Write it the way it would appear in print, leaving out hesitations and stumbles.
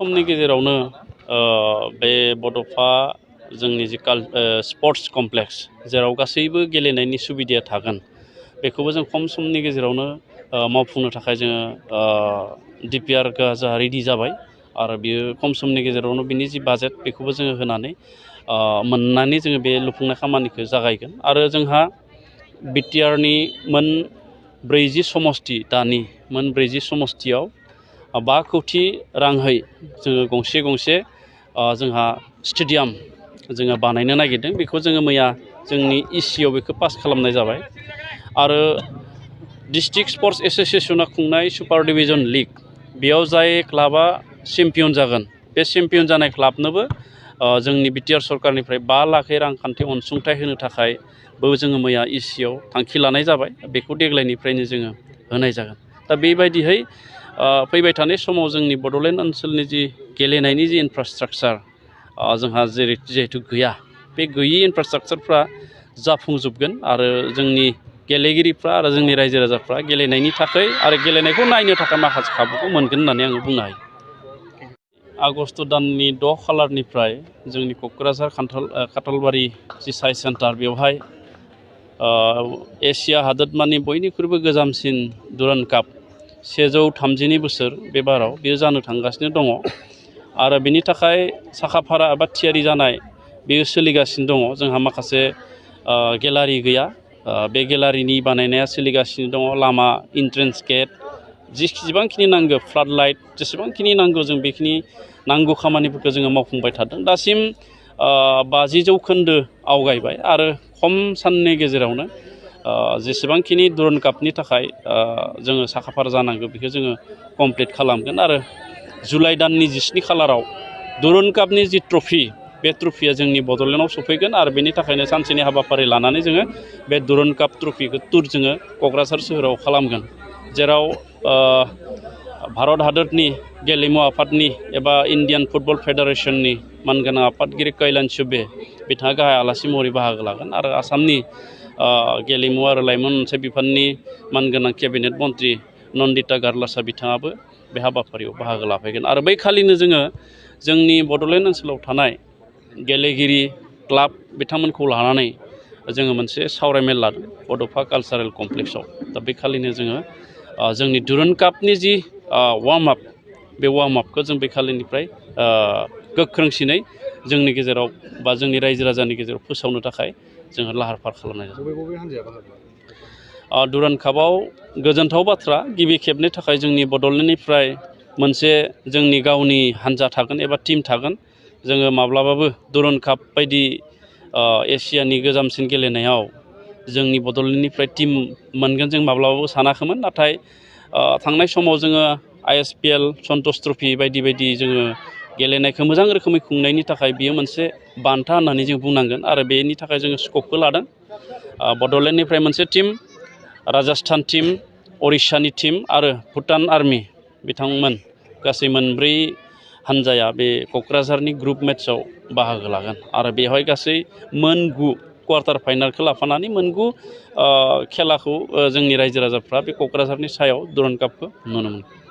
समनि गेजेरावनो बे बड'फा जोंनि जि स्पर्ट्स कमप्लेक्स जेराव गासैबो गेलेनायनि सुबिदाया थागोन बेखौबो जों खम समनि गेजेरावनो मावफुंनो थाखाय जोङो DPR जा रेडि जाबाय आरो बियो खम समनि गेजेरावनो बिनि जि बाजेट बेखौबो जोङो होनानै मोननानै जोङो बे लुफुंनाय खामानिखौ जागायगोन आरो जोंहा BTR नि मोन 40 समष्टि दानि मोन 40 समष्टियाव 5 कोटी रांहै जोङो गंसे जोंहा स्टेडियाम जोङो बानायनो नागिरदों बेखौ जोङो मैया जोंनि EC आव बेखौ पास खालामनाय जाबाय आरो डिस्ट्रिक्ट स्पर्ट्स एसोसिएशना खुंनाय सुपार डिविजन लीग बेयाव जाय क्लाबा चेम्पियन जागोन बे चेम्पियन जानाय क्लाबनोबो जोंनि BTR सरकारनिफ्राय 5 लाख रांखान्थि अनसुंथाइ होनो थाखायबो जोङो मैया EC आव थांखि लानाय जाबाय बेखौ देग्लायनिफ्रायनो जोङो होनाय जागोन दा बेबायदियै फैबाय थानाय समाव जोंनि बड'लेण्ड ओनसोलनि जि गेलेनायनि जि इनफ्रास्ट्राक्चार जोंहा जिहेतु गैया बे गैयि इनफ्रास्ट्राक्चारफ्रा जाफुंजोबगोन आरो जोंनि गेलेगिरिफ्रा आरो जोंनि रायजो राजाफ्रा गेलेनायनि थाखाय आरो गेलेनायखौ नायनो थाखाय माखासे खाबुखौ मोनगोन होननानै आङो बुंनो हायो। आगस्ट दाननि 6 खालारनिफ्राय जोंनि क'क्राझार काथलबारि जि साइन्स सेन्टार बेवहाय एसिया हादोरमानि बयनिख्रुइबो गोजामसिन दुरान्ड काप 130 बोसोर बे बाराव बेयो जानो थांगासिनो दङ आरो बेनि थाखाय साखाफारा एबा थियारि जानाय बेयो सोलिगासिनो दङ जोंहा माखासे गेलारि गैया बे गेलारिनि बानायनाया सोलिगासिनो दङ लामा एन्ट्रेन्स गेट जेसेबांखिनि नांगौ फ्लाड लाइट जेसेबांखिनि नांगौ जों बेखिनि नांगौ खामानिफोरखौ जोङो मावफुंबाय थादों दासिम 50% आवगायबाय आरो खम साननि गेजेरावनो जेसेबांखिनि दुरान्ड कापनि थाखाय जोङो साखाफारा जानांगौ बेखौ जोङो कमप्लिट खालामगोन आरो जुलाइ दाननि 17 खालाराव दुरान्ड कापनि जि ट्रफि बे ट्रफिया जोंनि बड'लेण्डआव सफैगोन आरो बेनि थाखायनो सानसेनि हाबाफारि लानानै जोङो बे दुरान्ड काप ट्रफिखौ टुर जोङो क'क्राझार सोहोराव खालामगोन जेराव भारत हादरनि गेलेमु आफादनि एबा इण्डियान फुटबल फेडारेशननि मानगोनां आफादगिरि कैलान चुबे बिथाङा गाहाय आलासि महरै बाहागो लागोन आरो आसामनि गेलेमु आरो लाइमोन मोनसे बिफाननि मानगोनां केबिनेट मन्त्रि नन्दिता गारलासा बिथाङाबो बे हाबाफारियाव बाहागो लाफैगोन आरो बै खालिनो जोङो जोंनि बड'लेण्ड ओनसोलाव थानाय गेलेगिरि क्लाब बिथांमोनखौ लानानै जोङो मोनसे सावरायमेल लादों बड'फा कालचारेल कमप्लेक्सआव दा बे खालिनो जोङो जोंनि दुरान्ड कापनि जि वार्म आप बे वार्म आपखौ जों बे खालिनिफ्राय गोख्रोंसिनै जोंनि गेजेराव बा जोंनि रायजो राजानि गेजेराव फोसावनो थाखाय जोङो लाहार फाहार खालामनाय जादों। दुरान्ड कापआव गोजोनथाव बाथ्रा गिबि खेबनि थाखाय जोंनि बड'लेण्डनिफ्राय मोनसे जोंनि गावनि हान्जा थागोन एबा टीम थागोन जोङो माब्लाबाबो दुरान्ड काप बायदि एसियानि गोजामसिन गेलेनायाव जोंनि बड'लेण्डनिफ्राय टीम मोनगोन जों माब्लाबाबो सानाखैमोन नाथाय थांनाय समाव जोङो ISPL सन्तोष ट्रफि बायदि जोङो गेलेनायखौ मोजां रोखोमै खुंनायनि थाखाय बियो मोनसे बान्था होननानै जों बुंनांगोन आरो बेनि थाखाय जोङो स्कपखौ लादों बड'लेण्डनिफ्राय मोनसे टीम राजस्थान टीम उरिष्यानि टीम आरो भुटान आर्मि बिथांमोन गासै 4 हान्जाया बे क'क्राझारनि ग्रुप मेट्सआव बाहागो लागोन आरो बेवहाय गासै 9 क्वार्टार फाइनालखौ लाफानानै 9 खेलाखौ जोंनि रायजो राजाफ्रा बे क'क्राझारनि सायाव दुरान्ड कापखौ नुनो मोनो।